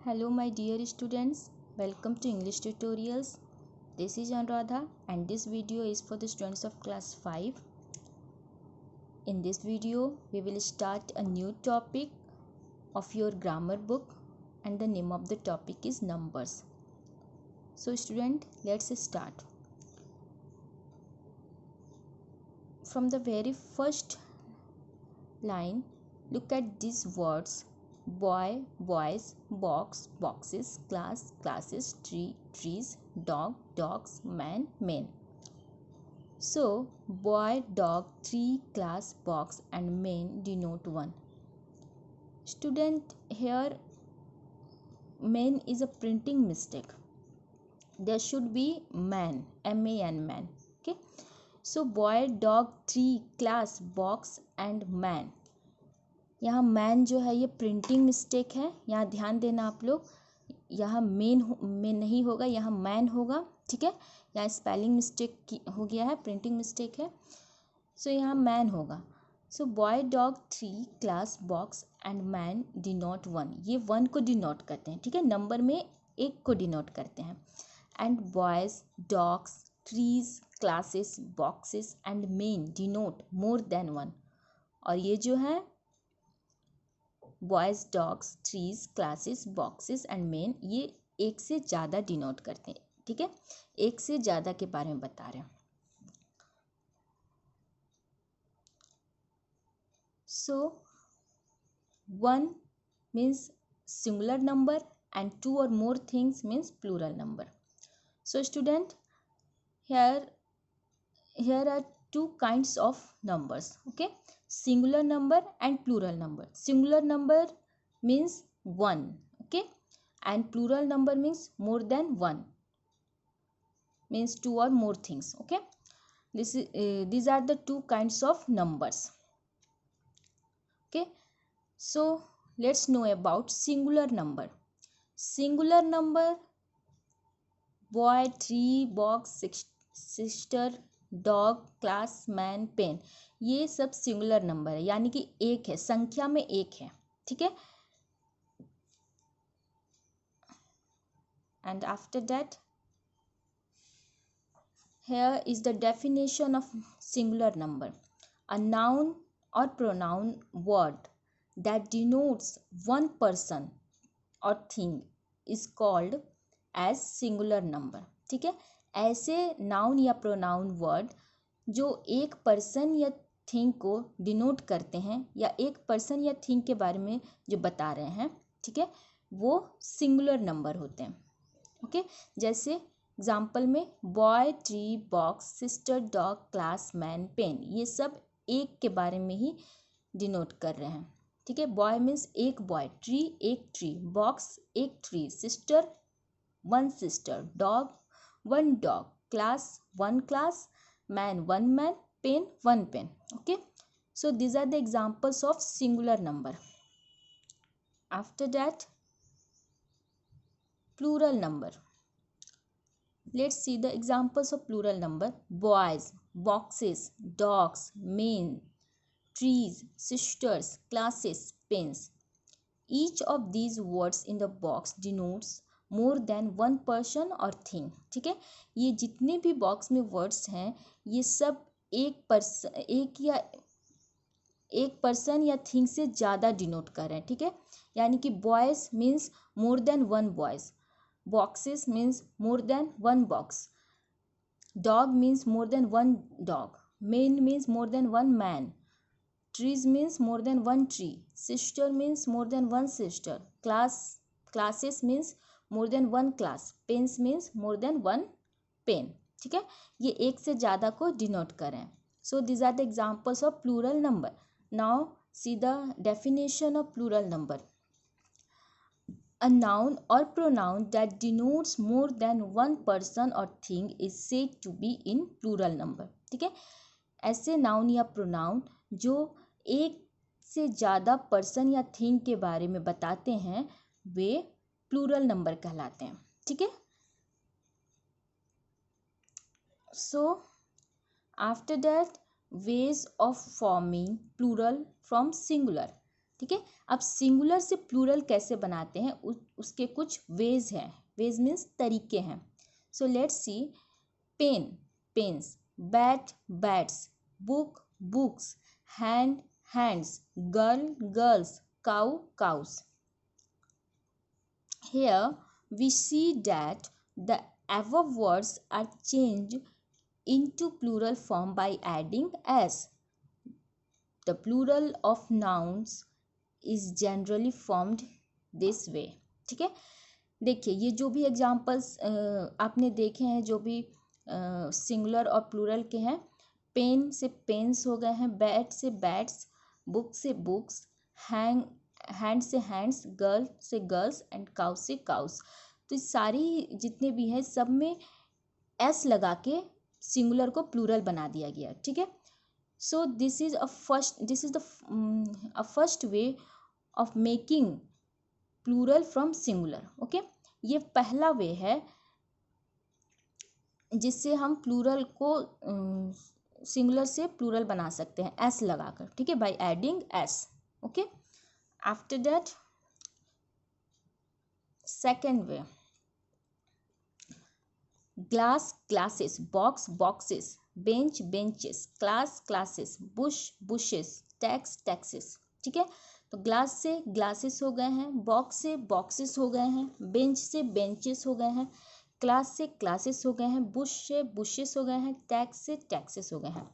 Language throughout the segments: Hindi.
Hello my dear students, welcome to English tutorials. This is Anuradha and this video is for the students of class 5. In this video, we will start a new topic of your grammar book and the name of the topic is numbers. So student, let's start. From the very first line, look at these words: boy, boys, box, boxes, class, classes, tree, trees, dog, dogs, man, men. So, boy, dog, tree, class, box and men denote one. Student, here men is a printing mistake. There should be man, M-A-N, man. Okay. So, boy, dog, tree, class, box and man. यहाँ मैन जो है ये प्रिंटिंग मिस्टेक है, यहाँ ध्यान देना आप लोग. यहाँ मेन नहीं होगा, यहाँ मैन होगा. ठीक है, यहाँ स्पेलिंग मिस्टेक हो गया है, प्रिंटिंग मिस्टेक है. सो यहाँ मैन होगा. सो boy, dog, tree, class, box and man denote one. ये वन को डिनोट करते हैं. ठीक है, नंबर में एक को डिनोट करते हैं. And boys, dogs, trees, classes, boxes and main denote more than one. और ये जो है boys, dogs, trees, classes, boxes and main, ये एक से ज़्यादा डिनोट करते हैं. ठीक है, एक से ज़्यादा के बारे में बता रहे हैं. So one means singular number and two और more things means plural number. So student, here are two kinds of numbers. Okay, singular number and plural number. Singular number means one. Okay, and plural number means more than one, means two or more things. Okay, these are the two kinds of numbers. Okay, so let's know about singular number. Singular number: boy, tree, box, sister, dog, class, man, pen. ये सब सिंगुलर नंबर है, यानी कि एक है, संख्या में एक है. ठीक है, and after that here is the definition of singular number. A noun or pronoun word that denotes one person or thing is called as singular number. ठीक है, ऐसे नाउन या प्रोनाउन वर्ड जो एक पर्सन या थिंग को डिनोट करते हैं या एक पर्सन या थिंग के बारे में जो बता रहे हैं, ठीक है, वो सिंगुलर नंबर होते हैं. ओके, जैसे एग्जाम्पल में boy, tree, box, sister, dog, class, man, pen, ये सब एक के बारे में ही डिनोट कर रहे हैं. ठीक है, बॉय मीन्स एक बॉय, ट्री एक ट्री, बॉक्स एक tree, sister one sister, dog one dog, class one class, man one man, pen one pen. Okay, so these are the examples of singular number. After that, plural number. Let's see the examples of plural number. Boys, boxes, dogs, men, trees, sisters, classes, pens. Each of these words in the box denotes more than one person और थिंग. ठीक है, ये जितने भी बॉक्स में वर्ड्स हैं ये सब एक पर्सन या थिंग से ज़्यादा डिनोट कर रहे हैं. ठीक है, यानी कि boys means more than one boys, boxes means more than one box, dog means more than one dog, man means more than one man, trees means more than one tree, sister means more than one sister, classes means more than one class, pens means more than one pen. ठीक है, ये एक से ज़्यादा को डिनोट करें. So these are the examples of plural number. Now see the definition of plural number. A noun or pronoun that denotes more than one person or thing is said to be in plural number. ठीक है, ऐसे नाउन या प्रोनाउन जो एक से ज़्यादा पर्सन या थिंग के बारे में बताते हैं वे प्लूरल नंबर कहलाते हैं. ठीक है, so after that ways of forming plural from singular. ठीक है। अब सिंगुलर से प्लूरल कैसे बनाते हैं उसके कुछ वेज हैं। वेज मीन्स तरीके हैं। So let's see. Pen pens, bat bats, book books, hand hands, girl girls, cow cows. Here we see that the above words are changed into plural form by adding s. The plural of nouns is generally formed this way. ठीक है। देखिए ये जो भी एग्जाम्पल्स आपने देखे हैं, जो भी सिंगुलर और प्लूरल के हैं, पेन से पेन्स हो गए हैं, बैट से बैट्स, बुक से बुक्स, हैंड से हैंड्स, गर्ल से गर्ल्स एंड काउ से काउस। तो सारी जितने भी हैं सब में एस लगा के सिंगुलर को प्लूरल बना दिया गया। ठीक है। So this is the first way of making plural from singular. Okay, ये पहला वे है जिससे हम प्लूरल को सिंगुलर से प्लूरल बना सकते हैं एस लगाकर। ठीक है, by adding S. Okay, after that second way, glass glasses, box boxes, bench benches, class classes, Bush bushes, tax taxes. ठीक है, तो ग्लास से ग्लासेस हो गए हैं, बॉक्स से बॉक्सेस हो गए हैं, बेंच से बेंचेस हो गए हैं, क्लास से क्लासेस हो गए हैं, बुश से बुशेस हो गए हैं, टैक्स से टैक्सेस हो गए हैं।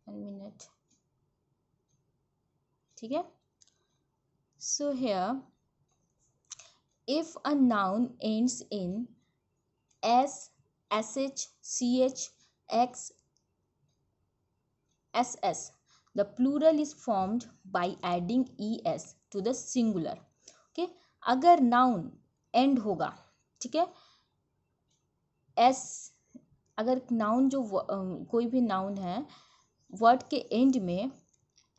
मिनट। ठीक है, so here if a noun ends in s, sh, ch, x, ss, the plural is formed by adding es to the singular. okay, अगर noun end होगा, ठीक है, s, अगर noun जो कोई भी noun है वर्ड के एंड में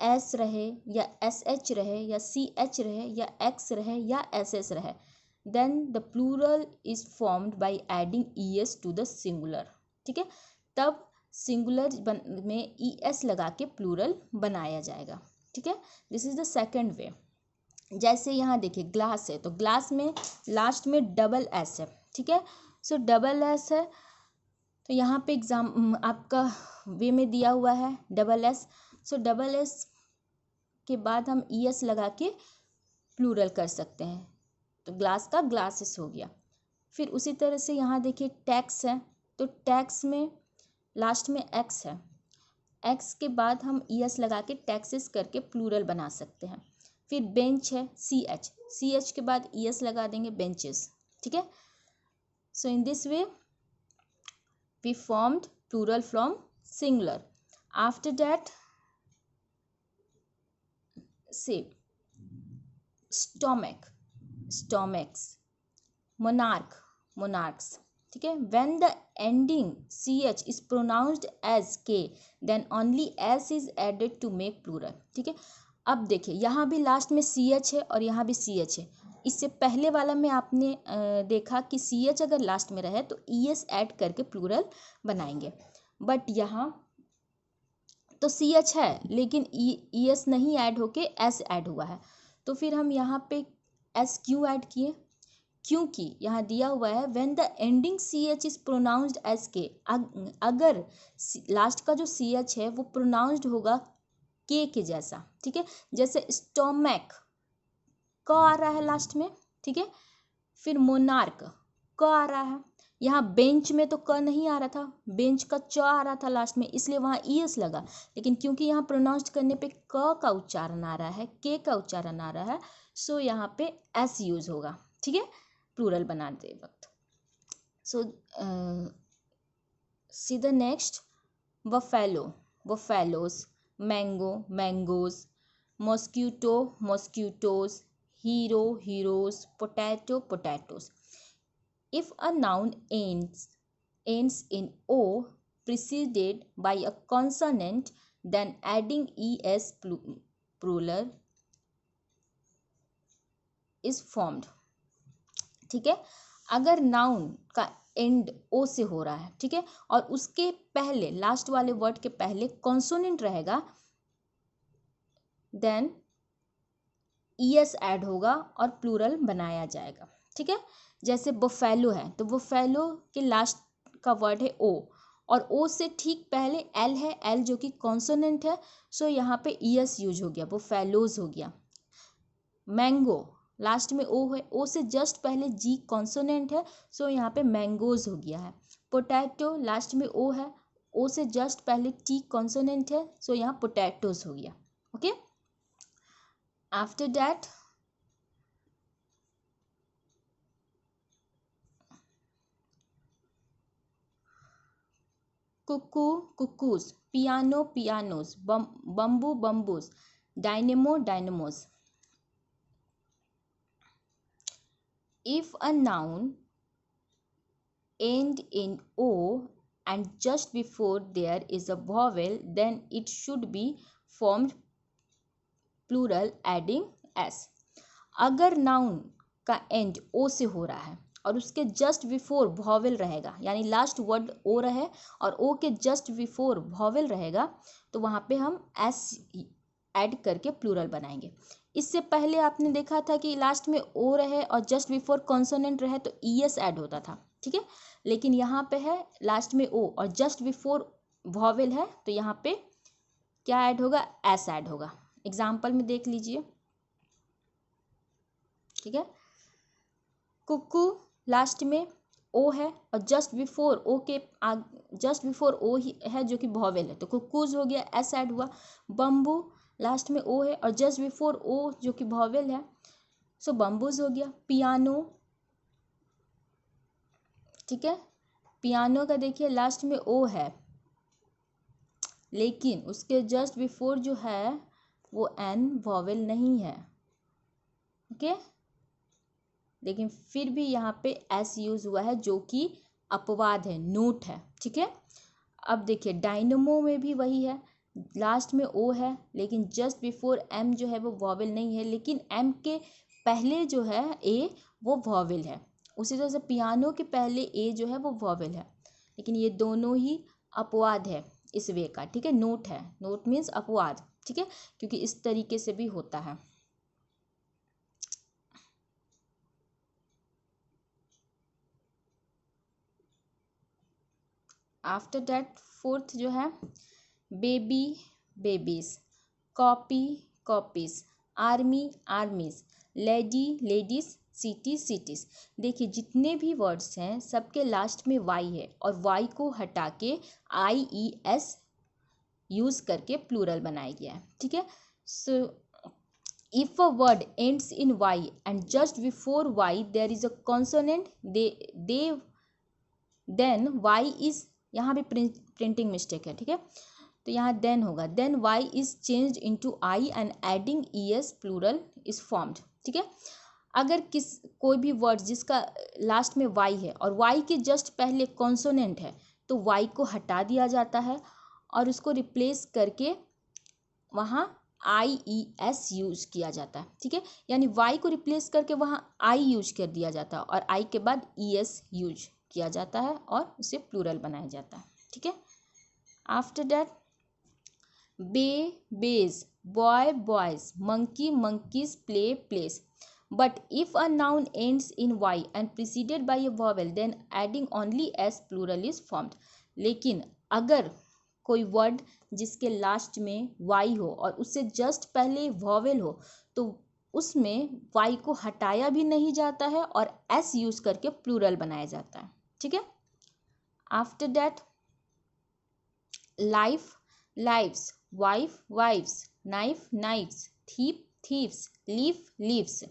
एस रहे या एस एच रहे या सी एच रहे या एक्स रहे या एस एस रहे, then the plural is formed by adding e s to the singular. ठीक है, तब सिंगुलर में ई एस लगा के प्लूरल बनाया जाएगा। ठीक है, this is the second way. जैसे यहाँ देखिए ग्लास है, तो ग्लास में लास्ट में डबल एस है। ठीक है, सो डबल एस है, तो यहाँ पे एग्जाम आपका वे में दिया हुआ है डबल एस। सो डबल एस के बाद हम ई एस लगा के प्लूरल कर सकते हैं, तो ग्लास का ग्लासेस हो गया। फिर उसी तरह से यहाँ देखिए टैक्स है, तो टैक्स में लास्ट में एक्स है, एक्स के बाद हम ई एस लगा के टैक्सेस करके प्लूरल बना सकते हैं। फिर बेंच है, सी एच के बाद ई एस लगा देंगे, बेंचेस। ठीक है, so in this way we formed plural from singular. After that, say stomach, stomachs, monarch, monarchs. ठीक है, when the ending ch is pronounced as k, then only s is added to make plural. ठीक है, अब देखिए यहाँ भी लास्ट में ch है और यहाँ भी ch है। इससे पहले वाला में आपने देखा कि सी एच अगर लास्ट में रहे तो ई एस ऐड करके प्लूरल बनाएंगे, बट यहाँ तो सी एच है लेकिन ई एस नहीं ऐड होके एस ऐड हुआ है। तो फिर हम यहाँ पे एस क्यों ऐड किए, क्योंकि यहाँ दिया हुआ है when the ending c h is pronounced as k, अगर लास्ट का जो सी एच है वो प्रोनाउंस्ड होगा के जैसा। ठीक है, जैसे स्टोमैक क आ रहा है लास्ट में। ठीक है, फिर मोनार्क क आ रहा है, यहाँ बेंच में तो क नहीं आ रहा था, बेंच का च आ रहा था लास्ट में, इसलिए वहाँ ई एस लगा। लेकिन क्योंकि यहाँ प्रोनाउंस करने पे क का उच्चारण आ रहा है, के का उच्चारण आ रहा है, सो यहाँ पे एस यूज होगा। ठीक है, प्लूरल बनाते वक्त। So see the next, buffalo, buffaloes, mango, mangoes, mosquito, mosquitoes, hero, heroes, potato, potatoes. If a noun ends in o preceded by a consonant, then adding es plural is formed. ठीक है, अगर noun का एंड ओ से हो रहा है, ठीक है, और उसके पहले लास्ट वाले वर्ड के पहले कॉन्सोनेंट रहेगा, देन ईएस ऐड होगा और प्लूरल बनाया जाएगा, ठीक है। जैसे बफेलो है तो बफेलो के लास्ट का वर्ड है ओ, और ओ से ठीक पहले एल है, एल जो कि कॉन्सोनेंट है, सो यहाँ पे ईएस यूज हो गया, बफेलोज हो गया। मैंगो लास्ट में ओ है, ओ से जस्ट पहले जी कॉन्सोनेंट है, सो यहाँ पे मैंगोज हो गया है। पोटैटो लास्ट में ओ है, ओ से जस्ट पहले टी कॉन्सोनेंट है, सो यहाँ पोटैटोज हो गया, okay. After that cuckoo cuckoos, piano pianos, bamboo bamboos, dynamo dynamos. If a noun end in O and just before there is a vowel, then it should be formed plural adding s. अगर नाउन का एंड ओ से हो रहा है और उसके जस्ट बिफोर वॉवेल रहेगा, यानी लास्ट वर्ड ओ रहे और ओ के जस्ट बिफोर वॉवेल रहेगा, तो वहाँ पे हम एस ऐड करके प्लूरल बनाएंगे। इससे पहले आपने देखा था कि लास्ट में ओ रहे और जस्ट बिफोर कॉन्सोनेंट रहे तो ईएस ऐड होता था, ठीक है, लेकिन यहाँ पे है लास्ट में ओ और जस्ट बिफोर वॉवेल है, तो यहाँ पे क्या ऐड होगा, एस ऐड होगा। एग्जाम्पल में देख लीजिए, ठीक है। कुकू लास्ट में ओ है और जस्ट बिफोर ओ के जस्ट बिफोर ओ ही है जो कि वॉवेल है, तो कुकूज हो गया, एस ऐड हुआ। बम्बू लास्ट में ओ है और जस्ट बिफोर ओ जो कि वॉवेल है, सो बम्बूज हो गया। पियानो, ठीक है, पियानो का देखिए लास्ट में ओ है लेकिन उसके जस्ट बिफोर जो है वो एन वॉवेल नहीं है, ओके, लेकिन फिर भी यहाँ पे एस यूज हुआ है जो कि अपवाद है, नोट है, ठीक है। अब देखिए डायनमो में भी वही है, लास्ट में ओ है लेकिन जस्ट बिफोर एम जो है वो वॉवेल नहीं है, लेकिन एम के पहले जो है ए वो वॉवेल है। उसी तरह से पियानो के पहले ए जो है वो वॉवेल है, लेकिन ये दोनों ही अपवाद है इस वे का, ठीक है। नोट है, नोट मीन्स अपवाद, ठीक है, क्योंकि इस तरीके से भी होता है। आफ्टर दैट फोर्थ जो है baby babies, copy copies, army आर्मीज, lady ladies, city cities. देखिए जितने भी वर्ड्स हैं सबके लास्ट में वाई है और वाई को हटा के आई ई एस यूज करके प्लूरल बनाया गया है, ठीक है। सो if a word ends in y and just before y there is a consonant, they then y is, यहाँ भी प्रिंटिंग मिस्टेक है, ठीक है, तो यहाँ देन होगा, then y is changed into I and adding es plural is formed, ठीक है। अगर कोई भी वर्ड जिसका लास्ट में y है और y के जस्ट पहले कॉन्सोनेंट है तो y को हटा दिया जाता है और उसको रिप्लेस करके वहाँ आई ई एस यूज किया जाता है, ठीक है, यानी y को रिप्लेस करके वहाँ आई यूज कर दिया जाता है और आई के बाद ई एस यूज किया जाता है और उसे प्लूरल बनाया जाता है, ठीक है। After that bay bays, boy boys, monkey monkeys, play plays. But if a noun ends in y and preceded by a vowel then adding only s plural is formed. लेकिन अगर कोई वर्ड जिसके लास्ट में वाई हो और उससे जस्ट पहले वॉवेल हो तो उसमें वाई को हटाया भी नहीं जाता है और एस यूज करके प्लूरल बनाया जाता है, ठीक है। After that life lives, wife wives, knife knifes, thief thieves, leaf leaves.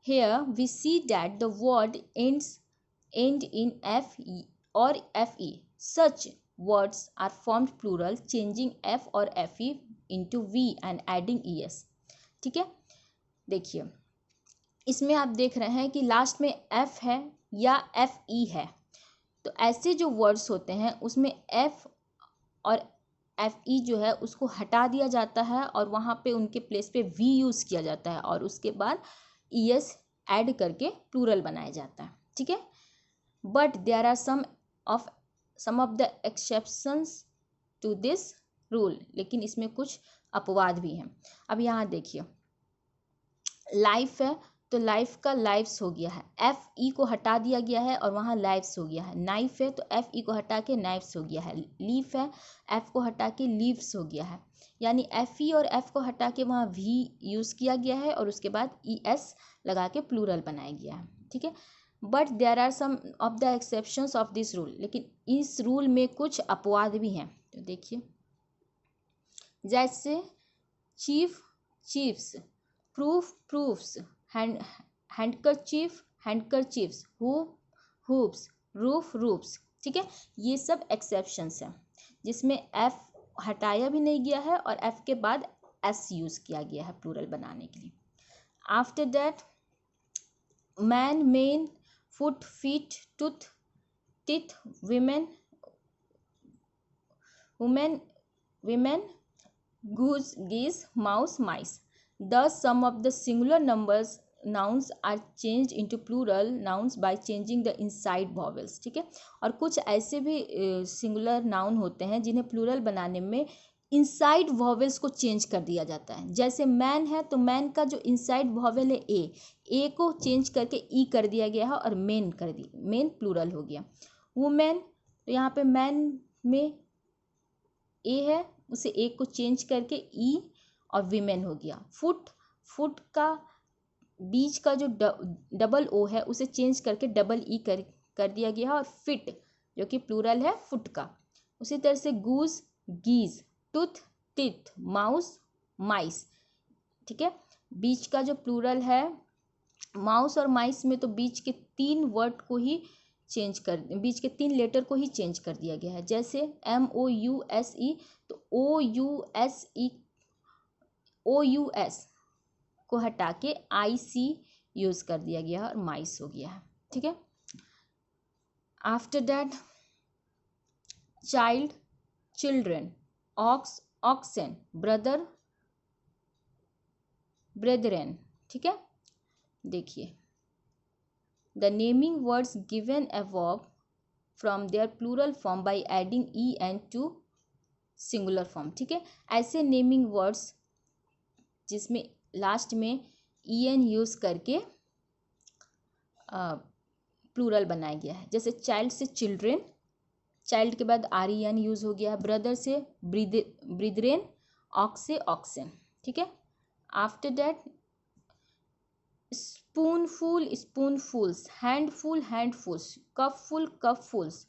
Here we see that the word end in fe or fe. Such words are formed plural changing f or fe into v and adding es, ठीक है। देखिए इसमें आप देख रहे हैं कि लास्ट में f है या fe है, तो ऐसे जो वर्ड्स होते हैं उसमें f और fe जो है उसको हटा दिया जाता है और वहाँ पे उनके प्लेस पे v यूज़ किया जाता है और उसके बाद es ऐड करके प्लूरल बनाया जाता है, ठीक है। But there are some of the exceptions to this rule, लेकिन इसमें कुछ अपवाद भी हैं। अब यहाँ देखिए, लाइफ है तो लाइफ का लाइफ्स हो गया है, एफ ई को हटा दिया गया है और वहाँ लाइफ्स हो गया है। नाइफ है तो एफ ई को हटा के नाइफ्स हो गया है। लीफ है, एफ को हटा के लीव्स हो गया है। यानी एफ ई और एफ को हटा के वहाँ वी यूज़ किया गया है और उसके बाद ई एस लगा के प्लूरल बनाया गया है। ठीक है, but there are some of the exceptions of this rule, लेकिन इस रूल में कुछ अपवाद भी हैं। तो देखिए, जैसे chief chiefs, proof proofs, handkerchief handkerchiefs, hoops roof roofs. ठीक है, ये सब एक्सेप्शंस हैं जिसमें एफ हटाया भी नहीं गया है और एफ के बाद एस यूज़ किया गया है प्लूरल बनाने के लिए। After that, man, main, foot, feet, tooth, teeth, women, women, goose, geese, mouse, mice. Thus, some of the singular nouns are changed into plural nouns by changing the inside vowels. ठीक है, और कुछ ऐसे भी सिंगुलर नाउन होते हैं जिन्हें प्लूरल बनाने में इनसाइड वॉवेल्स को चेंज कर दिया जाता है। जैसे मैन है तो मैन का जो इनसाइड वॉवेल है ए को चेंज करके ई कर दिया गया है और मेन कर दी, मेन प्लूरल हो गया। वुमेन, तो यहाँ पे मैन में ए है, उसे ए को चेंज करके ई और वीमेन हो गया। फुट का बीच का जो डबल ओ है उसे चेंज करके डबल ई कर दिया गया है और फिट जो कि प्लूरल है फुट का। उसी तरह से गूज, गीज, टूथ, टिथ, माउस, माइस। ठीक है, बीच का जो प्लूरल है माउस और माइस में, तो बीच के 3 वर्ड को ही बीच के 3 लेटर को ही चेंज कर दिया गया है। जैसे MOUSE, तो OUS को हटा के IC यूज़ कर दिया गया है और माइस हो गया है। ठीक है, after that, child, children, ox, oxen, brother, brethren. ठीक है, देखिए, the naming words given above from their plural form by adding en to singular form. ठीक है, ऐसे नेमिंग वर्ड्स जिसमें लास्ट में en यूज़ करके प्लूरल बनाया गया है। जैसे चाइल्ड से चिल्ड्रेन, चाइल्ड के बाद REN यूज़ हो गया है। ब्रदर से ब्रिदरेन, ऑक्स से ऑक्सेन। ठीक है, after that, spoonful, spoonfuls, handful, handfuls, cupful, cupfuls,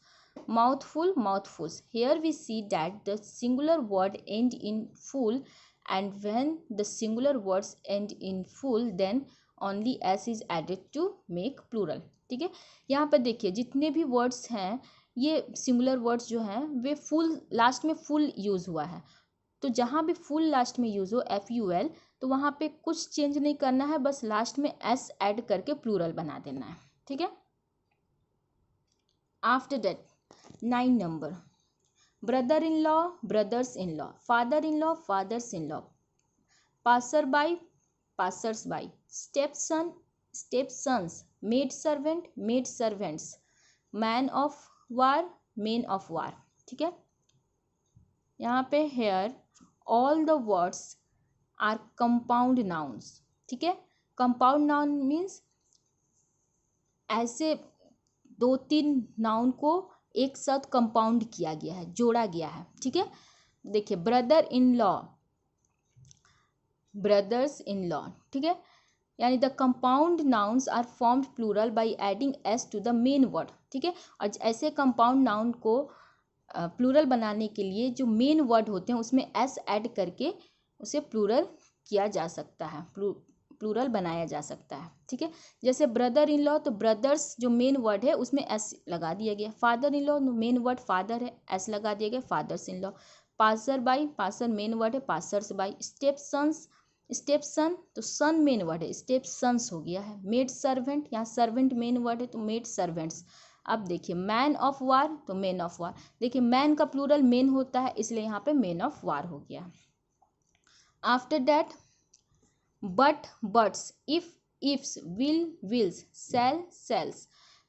mouthful, mouthfuls. Here we see that the singular word end in full, and when the singular words end in full, then only s is added to make plural. ठीक है, यहाँ पर देखिए जितने भी वर्ड्स हैं, ये सिंगुलर वर्ड्स जो हैं वे फुल, लास्ट में फुल यूज़ हुआ है। तो जहाँ भी फुल लास्ट में यूज़ हो FUL, तो वहाँ पे कुछ चेंज नहीं करना है, बस लास्ट में S ऐड करके प्लूरल बना देना है। ठीक है, after that 9 number, brother in law, brothers in law, father in law, fathers in law, passer by, passers by, step son, step sons, maid servant, maid servants, man of war, man of war. ठीक है, यहाँ पे here all the words are compound nouns. ठीक है, कंपाउंड नाउन मीन्स ऐसे 2-3 नाउन को एक साथ कंपाउंड किया गया है, जोड़ा गया है। ठीक है, देखिए, brother in law, brothers in law. ठीक है, यानी the compound nouns are formed plural by adding s to the main word. ठीक है, और ऐसे कंपाउंड नाउन को प्लूरल बनाने के लिए जो मेन वर्ड होते हैं उसमें एस ऐड करके उसे प्लूरल किया जा सकता है, प्लूरल बनाया जा सकता है। ठीक है, जैसे ब्रदर इन लॉ, तो ब्रदर्स जो मेन वर्ड है उसमें एस लगा दिया गया। Father in law, main word father है, एस लगा दिया गया, fathers in law. Passer by, passer main word है, passers by. Step sons, step son, तो सन मेन वर्ड है, स्टेप सन्स हो गया है। मेड सर्वेंट, यहाँ सर्वेंट मेन वर्ड है तो मेड सर्वेंट्स। अब देखिए, मैन ऑफ वार, तो मैन ऑफ वार। देखिए, मैन का प्लूरल मेन होता है, इसलिए यहाँ पे मैन ऑफ वार हो गया। After that, but, buts, if, ifs, will, wills, cell, sales,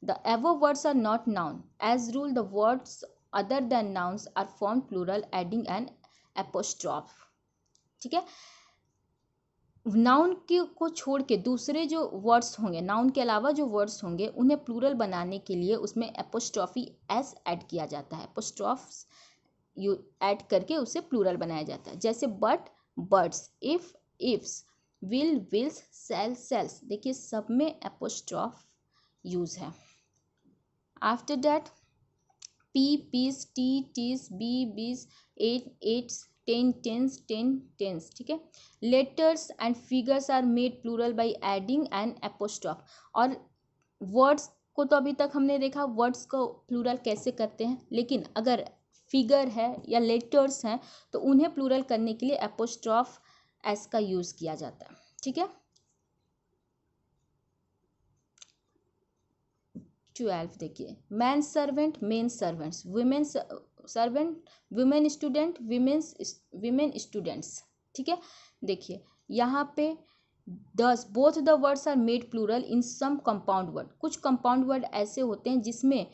The above words are not noun. As rule, the words other than nouns are formed plural adding an apostrophe. ठीक है, नाउन को छोड़ के दूसरे जो वर्ड्स होंगे, नाउन के अलावा जो वर्ड्स होंगे, उन्हें प्लूरल बनाने के लिए उसमें एपोस्ट्रॉफी एस ऐड किया जाता है. एपोस्ट्रॉफ्स यू ऐड करके उसे प्लूरल बनाया जाता है. जैसे but, buts, if, ifs, will, wills, cell, cells. देखिए सब में एपोस्ट्रॉफ यूज है. After that p, p's, t, t's, b, b's, eight, eights, ten, tens, ten, tens. ठीक है, letters and figures are made plural by adding an apostrophe. और वर्ड्स को तो अभी तक हमने देखा वर्ड्स को प्लूरल कैसे करते हैं, लेकिन अगर फिगर है या लेटर्स हैं तो उन्हें प्लूरल करने के लिए एपोस्ट्रॉफ एस का यूज किया जाता है. ठीक है, 12 देखिए, man servant, men servants, women servant, women student, women students. ठीक है, देखिए यहाँ पे this both the words are made plural in some compound word. कुछ कंपाउंड वर्ड ऐसे होते हैं जिसमें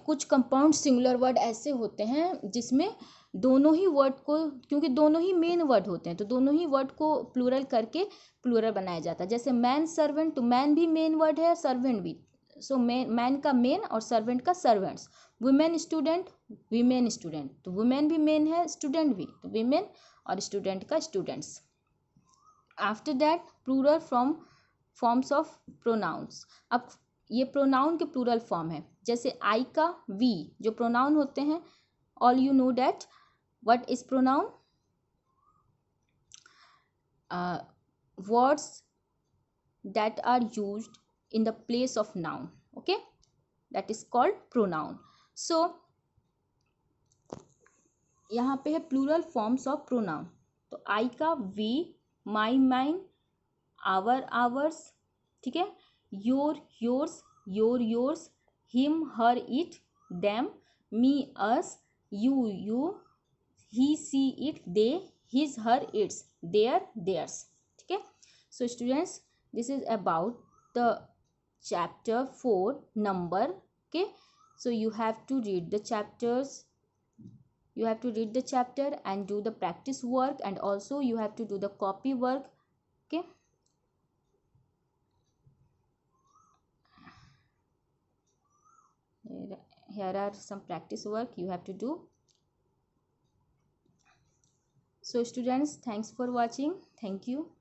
कुछ कंपाउंड सिंगुलर वर्ड ऐसे होते हैं जिसमें दोनों ही वर्ड को, क्योंकि दोनों ही मेन वर्ड होते हैं तो दोनों ही वर्ड को प्लूरल करके प्लूरल बनाया जाता है. जैसे मैन सर्वेंट, तो मैन भी मेन वर्ड है, सर्वेंट भी. सो मैन का मेन और सर्वेंट का servants. Women student, women student, तो वुमेन भी मेन है, स्टूडेंट भी, तो वीमेन और स्टूडेंट का students. After that plural from forms of pronouns. अब ये प्रोनाउन के प्लूरल फॉर्म है. जैसे आई का वी जो प्रोनाउन होते हैं, all you know that what is pronoun, words that are used in the place of noun. Okay, that is called pronoun. So यहाँ पे है प्लूरल फॉर्म्स ऑफ प्रोनाउन. तो आई का we, my, mine, our, ours. ठीक है, your, yours, yours, him, her, it, them, me, us, you, he, she, it, they, his, her, its, their, theirs. ठीक है, so students, this is about the chapter 4 number. Okay, so you have to read the chapters, you have to read the chapter and do the practice work, and also you have to do the copy work. Okay, here are some practice work you have to do. So students, thanks for watching. Thank you.